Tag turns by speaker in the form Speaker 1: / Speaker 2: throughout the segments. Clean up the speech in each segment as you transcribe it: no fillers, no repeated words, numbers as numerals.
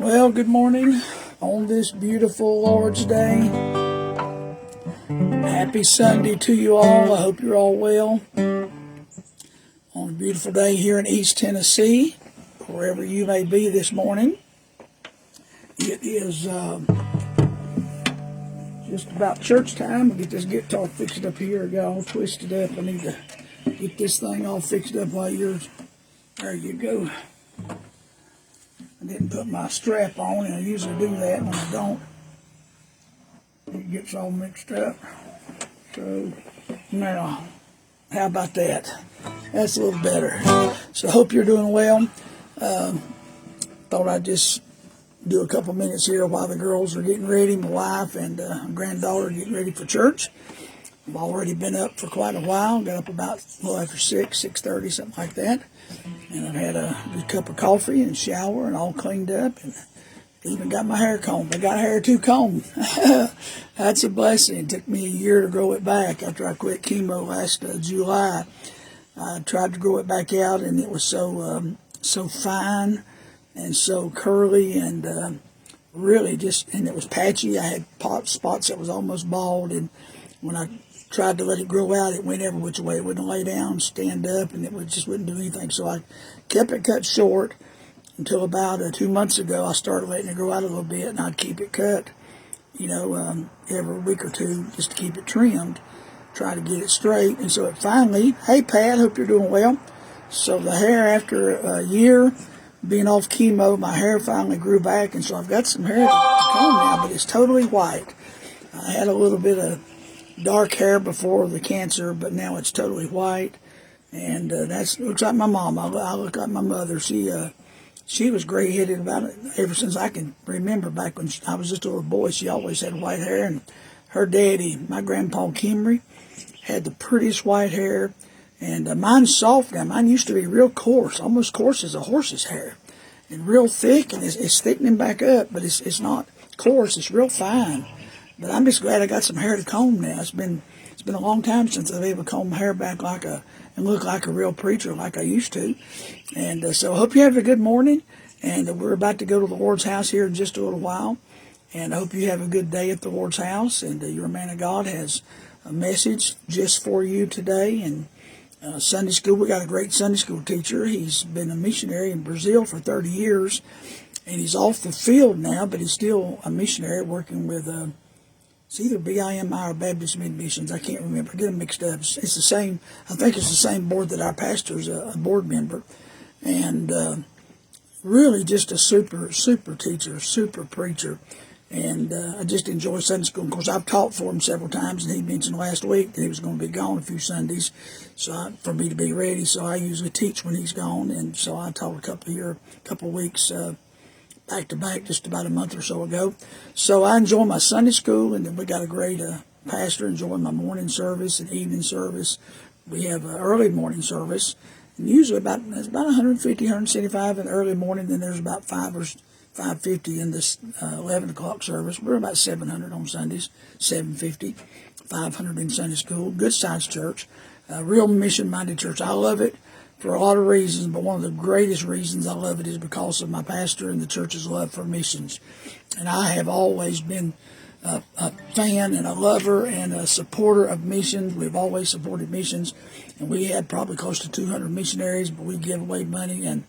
Speaker 1: Well, good morning on this beautiful Lord's Day. Happy Sunday to you all. I hope you're all well on a beautiful day here in East Tennessee, wherever you may be this morning. It is just about church time. I'll get this guitar fixed up here. I got all twisted up. I need to get this thing all fixed up while you're... There you go. I didn't put my strap on, and I usually do that when I don't. It gets all mixed up. So, now, how about that? That's a little better. So, I hope you're doing well. Thought I'd just do a couple minutes here while the girls are getting ready. My wife and granddaughter are getting ready for church. I've already been up for quite a while. Got up about after 6:30, something like that. And I've had a good cup of coffee and shower and all cleaned up, and even got my hair combed. I got hair to comb. That's a blessing. It took me a year to grow it back after I quit chemo last July. I tried to grow it back out, and it was so fine and so curly, and really and it was patchy. I had spots that was almost bald, and when I tried to let it grow out, it went every which way. It wouldn't lay down, stand up, and just wouldn't do anything. So I kept it cut short until about 2 months ago. I started letting it grow out a little bit, and I'd keep it cut, every week or two just to keep it trimmed, try to get it straight. And so it finally, hey Pat, hope you're doing well. So the hair, after a year being off chemo, my hair finally grew back, and so I've got some hair to comb now, but it's totally white. I had a little bit of dark hair before the cancer, but now it's totally white, and looks like my mom. I look like my mother. She was gray-headed about it ever since I can remember. Back when I was just a little boy, she always had white hair, and her daddy, my grandpa Kimry, had the prettiest white hair, and mine's soft now. Mine used to be real coarse, almost coarse as a horse's hair, and real thick, and it's thickening back up, but it's not coarse. It's real fine. But I'm just glad I got some hair to comb now. It's been a long time since I've been able to comb my hair back and look like a real preacher like I used to. And so I hope you have a good morning. And we're about to go to the Lord's house here in just a little while. And I hope you have a good day at the Lord's house. And your man of God has a message just for you today. And Sunday school, we got a great Sunday school teacher. He's been a missionary in Brazil for 30 years. And he's off the field now, but he's still a missionary working with... it's either BIMI or Baptist Mid Missions. I can't remember. I get them mixed up. It's the same. I think it's the same board that our pastor's a board member. And really just a super teacher, super preacher. And I just enjoy Sunday school. Of course, I've taught for him several times, and he mentioned last week that he was going to be gone a few Sundays for me to be ready. So I usually teach when he's gone. And so I taught a couple of weeks back to back just about a month or so ago. So I enjoy my Sunday school, and then we got a great pastor enjoying my morning service and evening service. We have an early morning service, and usually it's about 150, 175 in the early morning. Then there's about 550 in this 11 o'clock service. We're about 700 on Sundays, 750, 500 in Sunday school. Good sized church, real mission-minded church. I love it for a lot of reasons, but one of the greatest reasons I love it is because of my pastor and the church's love for missions. And I have always been a fan and a lover and a supporter of missions. We've always supported missions, and we had probably close to 200 missionaries, but we give away money, and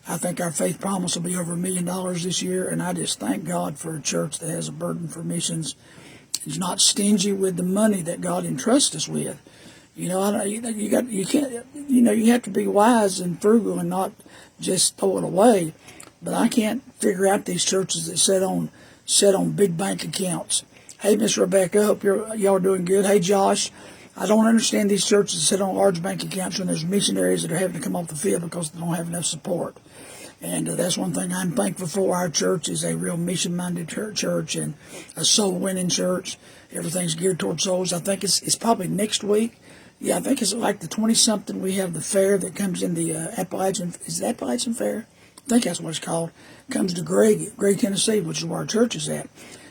Speaker 1: I think our faith promise will be over $1 million this year, and I just thank God for a church that has a burden for missions. It's not stingy with the money that God entrusts us with. You have to be wise and frugal and not just throw it away. But I can't figure out these churches that set on big bank accounts. Hey, Miss Rebecca, hope y'all are doing good. Hey, Josh, I don't understand these churches that sit on large bank accounts when there's missionaries that are having to come off the field because they don't have enough support. And that's one thing I'm thankful for. Our church is a real mission-minded church and a soul-winning church. Everything's geared towards souls. I think it's probably next week. Yeah, I think it's like the 20-something. We have the fair that comes in the Appalachian. Is it Appalachian Fair? I think that's what it's called. It comes to Gregg, Tennessee, which is where our church is at.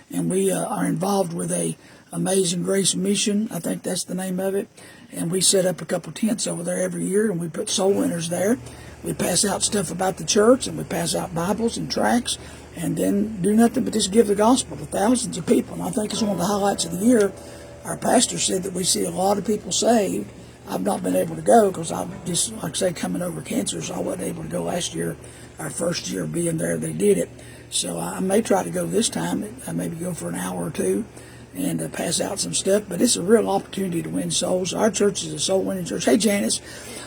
Speaker 1: And we are involved with a Amazing Grace Mission. I think that's the name of it. And we set up a couple tents over there every year, and we put soul winners there. We pass out stuff about the church, and we pass out Bibles and tracts. and then do nothing but just give the gospel to thousands of people. And I think it's one of the highlights of the year. Our pastor said that we see a lot of people saved. I've not been able to go because I'm just, like I say, coming over cancer, so I wasn't able to go last year. Our first year being there, they did it. So I may try to go this time. I maybe go for an hour or two and pass out some stuff. But it's a real opportunity to win souls. Our church is a soul-winning church. Hey, Janice,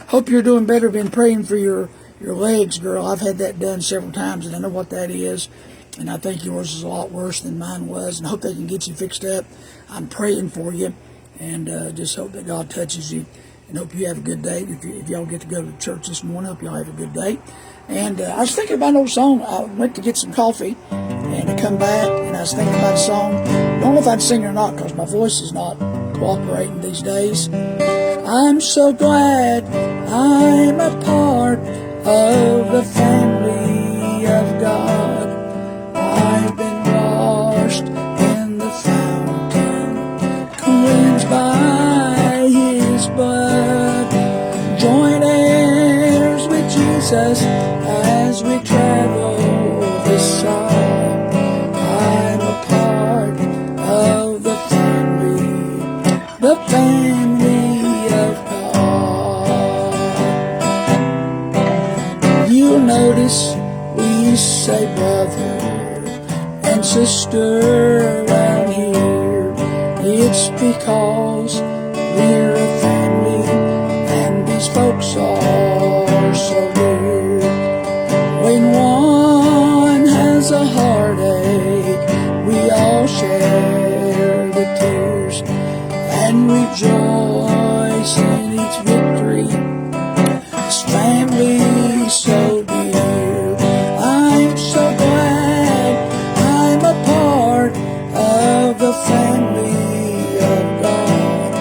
Speaker 1: hope you're doing better. Been praying for your legs, girl. I've had that done several times, and I know what that is. And I think yours is a lot worse than mine was. And I hope they can get you fixed up. I'm praying for you, and just hope that God touches you. And hope you have a good day. If y'all get to go to church this morning, hope y'all have a good day. And I was thinking about an old song. I went to get some coffee, and I come back, and I was thinking about a song. I don't know if I'd sing it or not, because my voice is not cooperating these days. I'm so glad I'm a part of the family of God. I've been washed in the fountain, cleansed by His blood. Join heirs with Jesus as we travel this side. I'm a part of the family of God. You'll notice we say brother and sister around here. It's because we're a family and these folks are so dear. When one has a heartache, we all share the tears and rejoice in each victory. This family so dear. I'm so glad I'm a part of the family of God.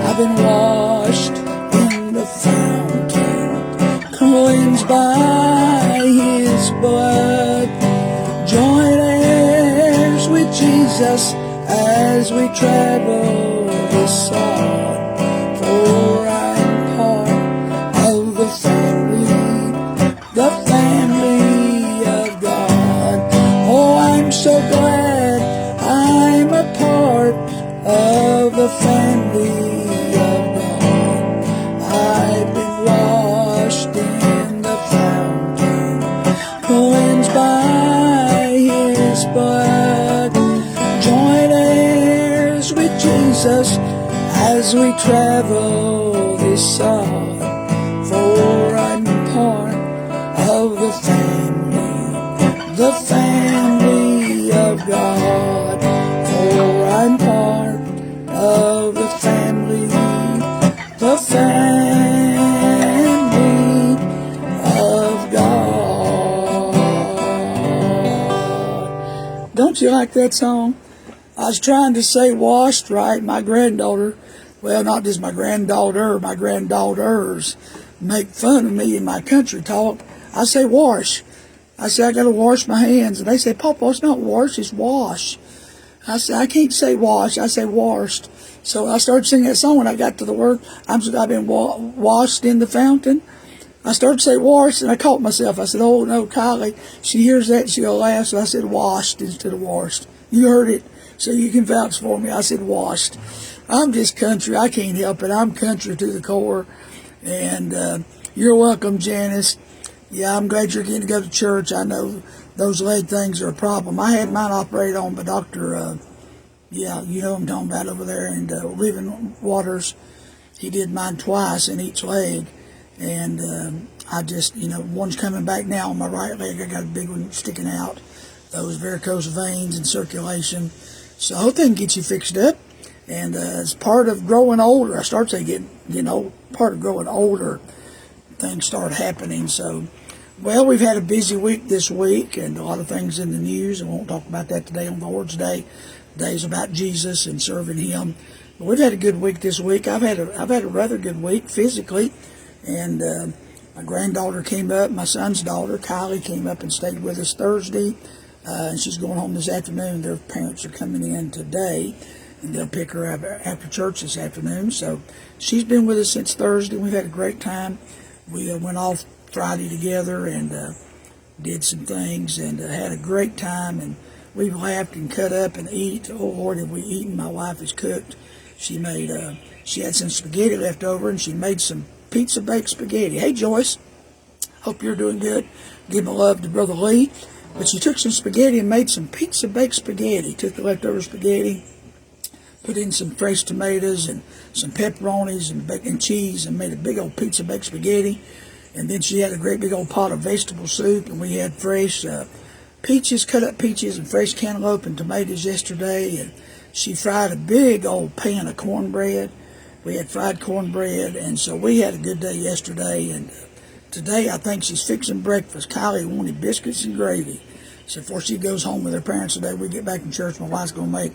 Speaker 1: I've been washed in the fountain, cleansed by His blood. Join heirs with Jesus as we travel this side. For I'm part of the family of God. Oh, I'm so glad I'm a part of the family of God. I've been washed in the fountain, cleansed by His blood. Join heirs with Jesus as we travel this side. For I'm part of the family of God. For I'm part of the family of God. Don't you like that song? I was trying to say washed right. My granddaughter, well, not just my granddaughter, my granddaughters make fun of me in my country talk. I say wash. I say I got to wash my hands. And they say, Papa, it's not wash, it's wash. I say, I can't say wash, I say washed. So I started singing that song when I got to the word, I've been washed in the fountain. I started to say washed, and I caught myself. I said, oh, no, Kylie, she hears that and she'll laugh. So I said washed instead of washed. You heard it, so you can vouch for me. I said washed. I'm just country. I can't help it. I'm country to the core. And you're welcome, Janice. Yeah, I'm glad you're getting to go to church. I know those leg things are a problem. I had mine operated on by Dr. Yeah, you know what I'm talking about over there in Living Waters. He did mine twice in each leg. And I just, one's coming back now on my right leg. I got a big one sticking out. Those varicose veins and circulation. So I hope they can get you fixed up. And as part of growing older, I start to get, part of growing older, things start happening. So, well, we've had a busy week this week and a lot of things in the news. I won't talk about that today on the Lord's Day. Today's about Jesus and serving Him. But we've had a good week this week. I've had a rather good week physically. And my granddaughter came up, my son's daughter, Kylie, came up and stayed with us Thursday. And she's going home this afternoon. Their parents are coming in today. And they'll pick her up after church this afternoon. So she's been with us since Thursday. We've had a great time. We went off Friday together and did some things, and had a great time. And we've laughed and cut up and eat. Oh Lord, have we eaten? My wife has cooked. She made, she had some spaghetti left over, and she made some pizza baked spaghetti. Hey Joyce, hope you're doing good. Give my love to Brother Lee. But she took some spaghetti and made some pizza baked spaghetti. Took the leftover spaghetti, put in some fresh tomatoes and some pepperonis and bacon cheese, and made a big old pizza baked spaghetti. And then she had a great big old pot of vegetable soup, and we had fresh peaches, cut up peaches, and fresh cantaloupe and tomatoes yesterday. And she fried a big old pan of cornbread. We had fried cornbread, and so we had a good day yesterday. And today I think she's fixing breakfast. Kylie wanted biscuits and gravy. So before she goes home with her parents today, we get back from church, my wife's going to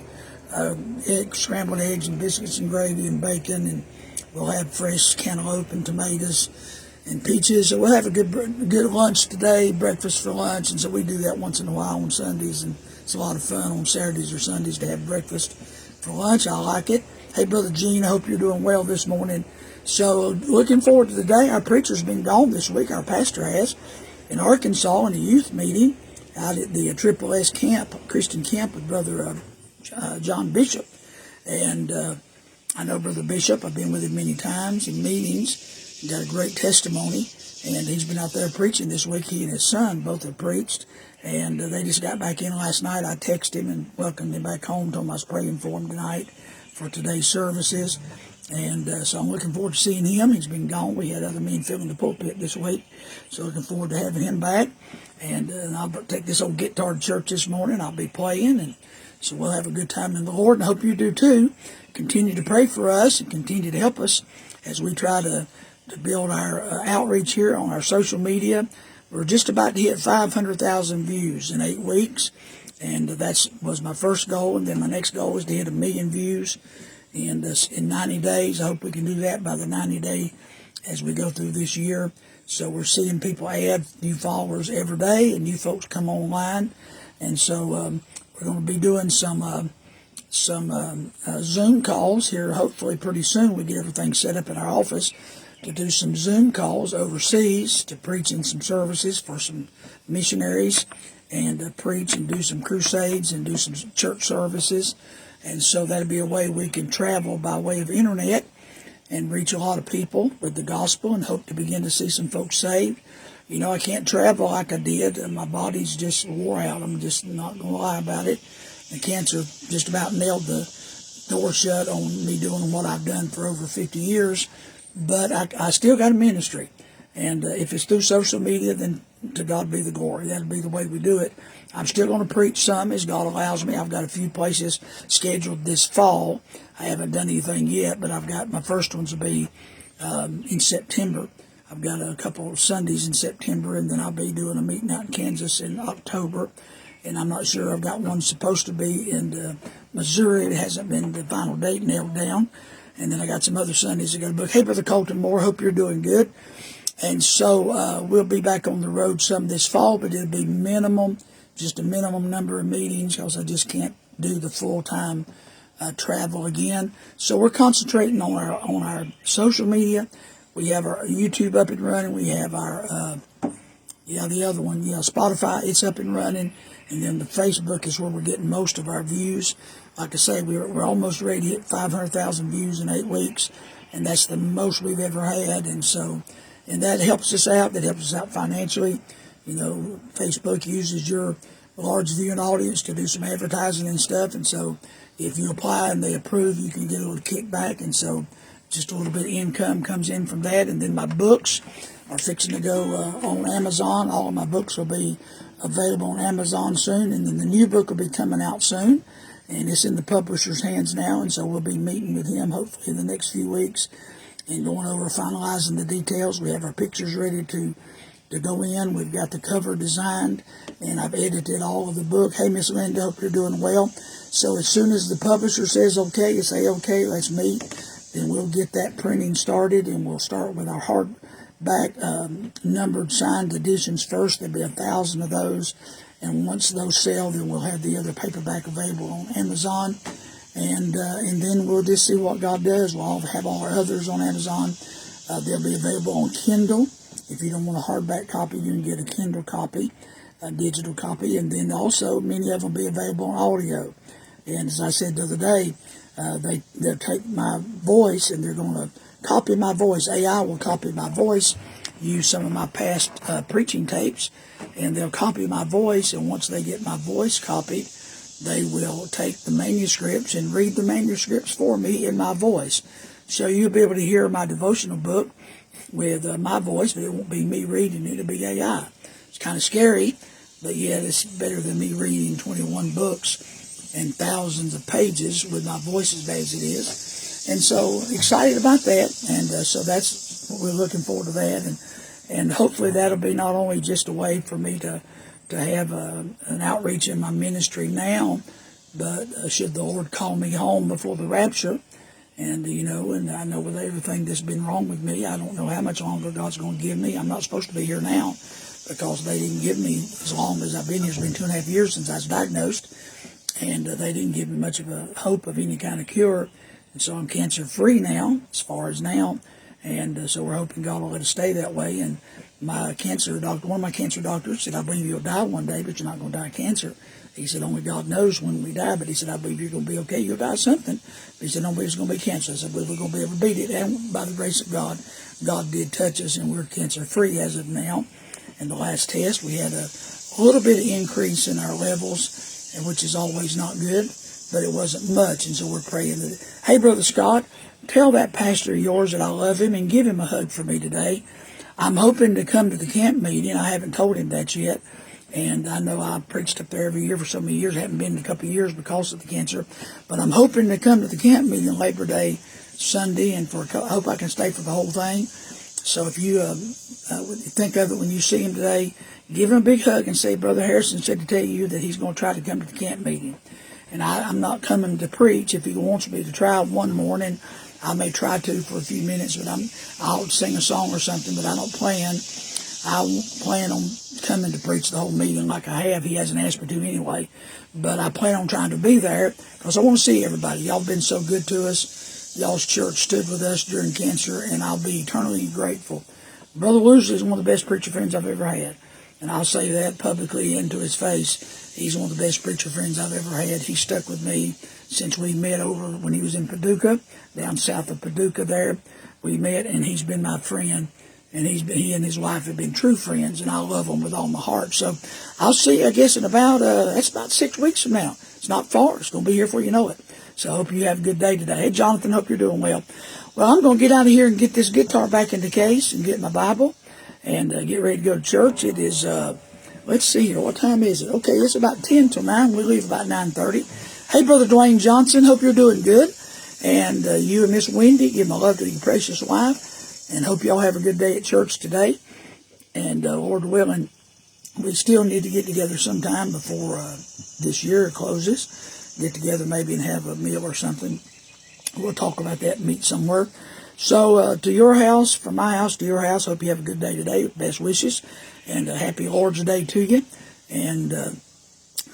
Speaker 1: make scrambled eggs and biscuits and gravy and bacon, and we'll have fresh cantaloupe and tomatoes and peaches. So we'll have a good lunch today, breakfast for lunch. And so we do that once in a while on Sundays, and it's a lot of fun on Saturdays or Sundays to have breakfast for lunch. I like it. Hey, Brother Gene, I hope you're doing well this morning. So looking forward to the day. Our preacher's been gone this week. Our pastor has, in Arkansas, in a youth meeting out at the Triple S camp, Christian camp, with Brother John Bishop. And I know Brother Bishop. I've been with him many times in meetings. He got a great testimony, and he's been out there preaching this week. He and his son both have preached, and they just got back in last night. I texted him and welcomed him back home, told him I was praying for him tonight for today's services. And so I'm looking forward to seeing him. He's been gone. We had other men filling the pulpit this week, so looking forward to having him back. And I'll take this old guitar to church this morning. I'll be playing, and so we'll have a good time in the Lord, and I hope you do too. Continue to pray for us and continue to help us as we try to build our outreach here on our social media. We're just about to hit 500,000 views in 8 weeks, and that was my first goal. And then my next goal is to hit 1 million views in 90 days. I hope we can do that by the 90 day as we go through this year. So we're seeing people add new followers every day, and new folks come online. And so we're going to be doing some Zoom calls here hopefully pretty soon. We get everything set up in our office to do some Zoom calls overseas to preach in some services for some missionaries, and preach and do some crusades and do some church services. And so that'll be a way we can travel by way of internet and reach a lot of people with the gospel, and hope to begin to see some folks saved. You know, I can't travel like I did, and my body's just wore out. I'm just not going to lie about it. The cancer just about nailed the door shut on me doing what I've done for over 50 years. But I still got a ministry. And if it's through social media, then to God be the glory. That'll be the way we do it. I'm still going to preach some as God allows me. I've got a few places scheduled this fall. I haven't done anything yet, but I've got my first ones will be in September. I've got a couple of Sundays in September, and then I'll be doing a meeting out in Kansas in October. And I'm not sure. I've got one supposed to be in Missouri. It hasn't been the final date nailed down. And then I got some other Sundays I got to book. Hey, Brother Colton Moore, hope you're doing good. And so we'll be back on the road some this fall, but it'll be minimum, just a minimum number of meetings, because I just can't do the full-time travel again. So we're concentrating on our social media. We have our YouTube up and running. We have our the other one, Spotify, it's up and running. And then the Facebook is where we're getting most of our views. Like I say, we're almost ready to hit 500,000 views in 8 weeks, and that's the most we've ever had. And so, and that helps us out. That helps us out financially. You know, Facebook uses your large viewing audience to do some advertising and stuff. And so, if you apply and they approve, you can get a little kickback. And so, just a little bit of income comes in from that. And then my books are fixing to go on Amazon. All of my books will be available on Amazon soon, and then the new book will be coming out soon, and it's in the publisher's hands now. And so we'll be meeting with him hopefully in the next few weeks and going over finalizing the details. We have our pictures ready to go in. We've got the cover designed, and I've edited all of the book. Hey, Miss Linda, hope you're doing well. So as soon as the publisher says okay, you say okay, let's meet, then we'll get that printing started, and we'll start with our hardback numbered signed editions first. There'll be 1,000 of those, and once those sell, then we'll have the other paperback available on Amazon, and then we'll just see what God does. We'll have all our others on Amazon. They'll be available on Kindle If you don't want a hardback copy, you can get a Kindle copy, a digital copy, and then also many of them will be available on audio. And as I said the other day, they'll take my voice and they're going to copy my voice. AI will copy my voice, use some of my past preaching tapes, and they'll copy my voice. And once they get my voice copied, they will take the manuscripts and read the manuscripts for me in my voice. So you'll be able to hear my devotional book with my voice, but it won't be me reading it. It'll be AI. It's kind of scary, but yeah, it's better than me reading 21 books and thousands of pages with my voice as bad as it is. And so excited about that. And so that's what we're looking forward to that. And hopefully that'll be not only just a way for me to have an outreach in my ministry now, but should the Lord call me home before the rapture, and and I know with everything that's been wrong with me, I don't know how much longer God's going to give me. I'm not supposed to be here now because they didn't give me as long as I've been here. It's been 2.5 years since I was diagnosed, and they didn't give me much of a hope of any kind of cure. And so I'm cancer-free now, as far as now, and so we're hoping God will let us stay that way. And my cancer doctor, one of my cancer doctors said, I believe you'll die one day, but you're not going to die of cancer. He said, only God knows when we die, but he said, I believe you're going to be okay. You'll die of something. But he said, nobody's going to be cancer. I said, I believe we're going to be able to beat it. And by the grace of God, God did touch us, and we're cancer-free as of now. And the last test, we had a little bit of increase in our levels, which is always not good, but it wasn't much. And so we're praying that, hey, Brother Scott, tell that pastor of yours that I love him and give him a hug for me today. I'm hoping to come to the camp meeting. I haven't told him that yet. And I know I preached up there every year for so many years. I haven't been in a couple of years because of the cancer. But I'm hoping to come to the camp meeting Labor Day Sunday, and I hope I can stay for the whole thing. So if you think of it when you see him today, give him a big hug and say, Brother Harrison said to tell you that he's going to try to come to the camp meeting. And I'm not coming to preach. If he wants me to try one morning, I may try to for a few minutes, but I'll sing a song or something, but I don't plan. I won't plan on coming to preach the whole meeting like I have. He hasn't asked me to anyway. But I plan on trying to be there because I want to see everybody. Y'all have been so good to us. Y'all's church stood with us during cancer, and I'll be eternally grateful. Brother Woosley is one of the best preacher friends I've ever had. And I'll say that publicly and to his face. He's one of the best preacher friends I've ever had. He stuck with me since we met over when he was in Paducah, down south of Paducah there. We met, and he's been my friend. And he and his wife have been true friends, and I love them with all my heart. So I'll see you, I guess, in that's about 6 weeks from now. It's not far. It's going to be here before you know it. So I hope you have a good day today. Hey, Jonathan, hope you're doing well. Well, I'm going to get out of here and get this guitar back in the case and get my Bible and get ready to go to church. It is, let's see here. What time is it? Okay, it's about 10 till 9. We leave about 9:30. Hey, Brother Dwayne Johnson, hope you're doing good. And you and Miss Wendy, give my love to your precious wife. And hope y'all have a good day at church today. And Lord willing, we still need to get together sometime before this year closes. Get together maybe and have a meal or something. We'll talk about that and meet somewhere. So to your house, from my house to your house, hope you have a good day today. Best wishes. And a happy Lord's Day to you. And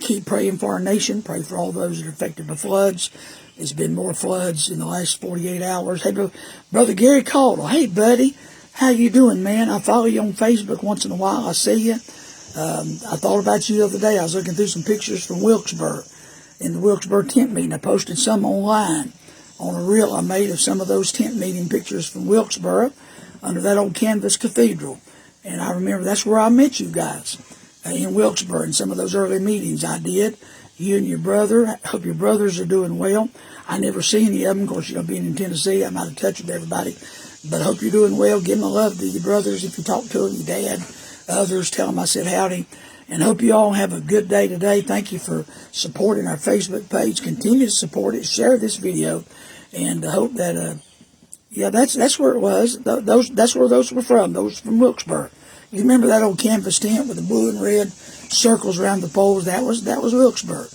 Speaker 1: keep praying for our nation. Pray for all those that are affected by floods. There's been more floods in the last 48 hours. Hey, Brother Gary Caldwell. Hey, buddy. How you doing, man? I follow you on Facebook once in a while. I see you. I thought about you the other day. I was looking through some pictures from Wilkesboro, in the Wilkesboro tent meeting. I posted some online on a reel I made of some of those tent meeting pictures from Wilkesboro under that old canvas cathedral. And I remember that's where I met you guys, in Wilkesboro, in some of those early meetings I did. You and your brother. I hope your brothers are doing well. I never see any of them. Of course, being in Tennessee, I'm out of touch with everybody. But I hope you're doing well. Give my love to your brothers if you talk to them, your dad, others. Tell them I said howdy. And hope you all have a good day today. Thank you for supporting our Facebook page. Continue to support it. Share this video. And I hope that, that's where it was. That's where those were from. Those from Wilkesboro. You remember that old canvas tent with the blue and red circles around the poles? That was Wilkesboro.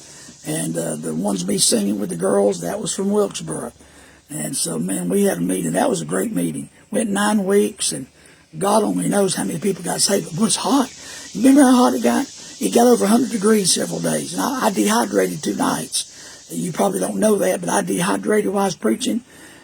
Speaker 1: And the ones me singing with the girls, that was from Wilkesboro. And so, man, we had a meeting. That was a great meeting. Went 9 weeks, and God only knows how many people got saved. It was hot. You remember how hot it got? It got over 100 degrees several days. And I dehydrated 2 nights. You probably don't know that, but I dehydrated while I was preaching.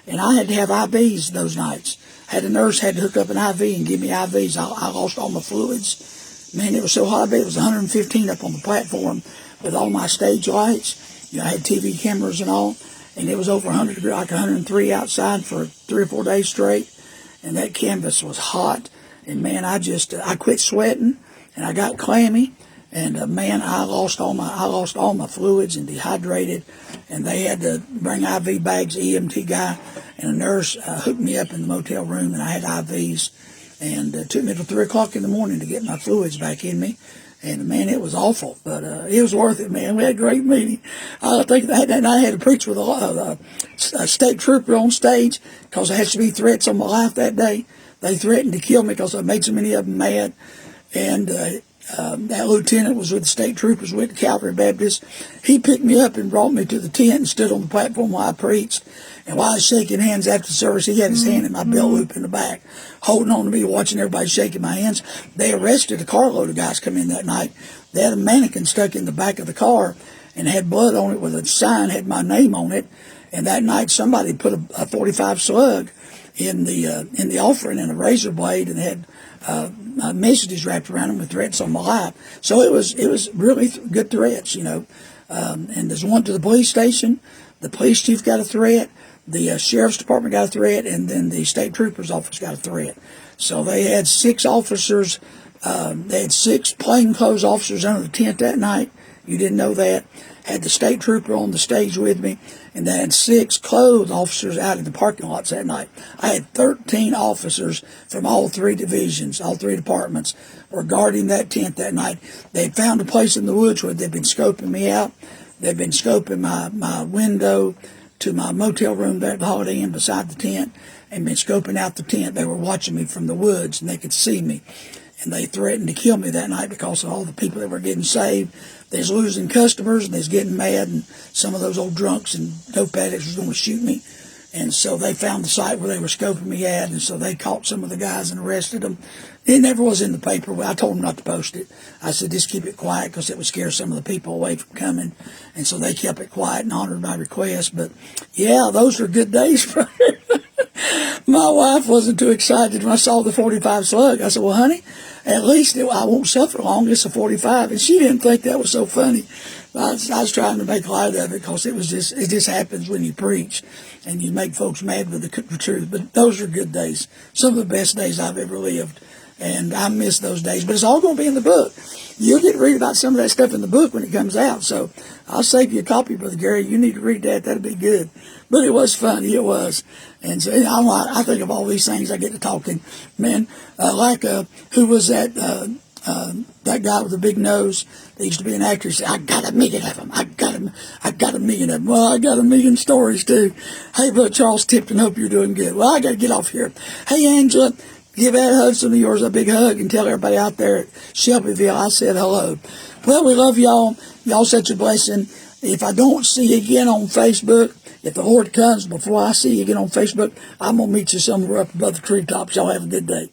Speaker 1: and I had to have IVs those nights. Had a nurse had to hook up an IV and give me IVs. I lost all my fluids. Man, it was so hot. I bet it was 115 up on the platform with all my stage lights. You know, I had TV cameras and all, and it was over 100 degrees, like 103 outside for 3 or 4 days straight. And that canvas was hot. And man, I quit sweating, and I got clammy. And man, I lost all my fluids and dehydrated. And they had to bring IV bags. EMT guy and a nurse hooked me up in the motel room, and I had IVs. And it took me till 3 o'clock in the morning to get my fluids back in me. And man, it was awful, but it was worth it, man. We had a great meeting. I think that night I had to preach with a state trooper on stage because there had to be threats on my life that day. They threatened to kill me because I made so many of them mad. And that lieutenant was with the state troopers with the Calvary Baptist. He picked me up and brought me to the tent and stood on the platform while I preached. And while I was shaking hands after the service, he had his hand in my belt loop in the back, holding on to me, watching everybody shaking my hands. They arrested a carload of guys come in that night. They had a mannequin stuck in the back of the car and had blood on it with a sign, had my name on it. And that night somebody put a 45 slug in the offering and a razor blade, and had messages wrapped around them with threats on my life. So it was really good threats, you know. And there's one to the police station. The police chief got a threat. The sheriff's department got a threat, and then the state trooper's office got a threat. So they had 6 officers. They had 6 plainclothes officers under the tent that night. You didn't know that. Had the state trooper on the stage with me, and they had 6 clothed officers out in the parking lots that night. I had 13 officers from all 3 divisions, all 3 departments, were guarding that tent that night. They had found a place in the woods where they'd been scoping me out. They'd been scoping my window to my motel room there at the Holiday Inn beside the tent, and been scoping out the tent. They were watching me from the woods, and they could see me. And they threatened to kill me that night because of all the people that were getting saved. They was losing customers, and they was getting mad, and some of those old drunks and dope addicts was going to shoot me. And so they found the site where they were scoping me at, and so they caught some of the guys and arrested them. It never was in the paper. I told them not to post it. I said, just keep it quiet because it would scare some of the people away from coming. And so they kept it quiet and honored my request. But, yeah, those were good days for her. My wife wasn't too excited when I saw the 45 slug. I said, well, honey, at least I won't suffer long. It's a 45. And she didn't think that was so funny. I was trying to make light of it because it just happens when you preach and you make folks mad with the truth. But those are good days. Some of the best days I've ever lived. And I miss those days. But it's all going to be in the book. You'll get to read about some of that stuff in the book when it comes out. So I'll save you a copy, Brother Gary. You need to read that. That'll be good. But it was funny. It was. And so I think of all these things. I get to talking. Man, who was that? That guy with the big nose that used to be an actor. He said, I got 1 million of them. I got 1 million of them. Well, I got 1 million stories too. Hey, Brother Charles Tipton, hope you're doing good. Well, I got to get off here. Hey, Angela, give Ed Hudson of yours a big hug and tell everybody out there at Shelbyville I said hello. Well, we love y'all. Y'all such a blessing. If I don't see you again on Facebook, if the Lord comes before I see you again on Facebook, I'm going to meet you somewhere up above the treetops. Y'all have a good day.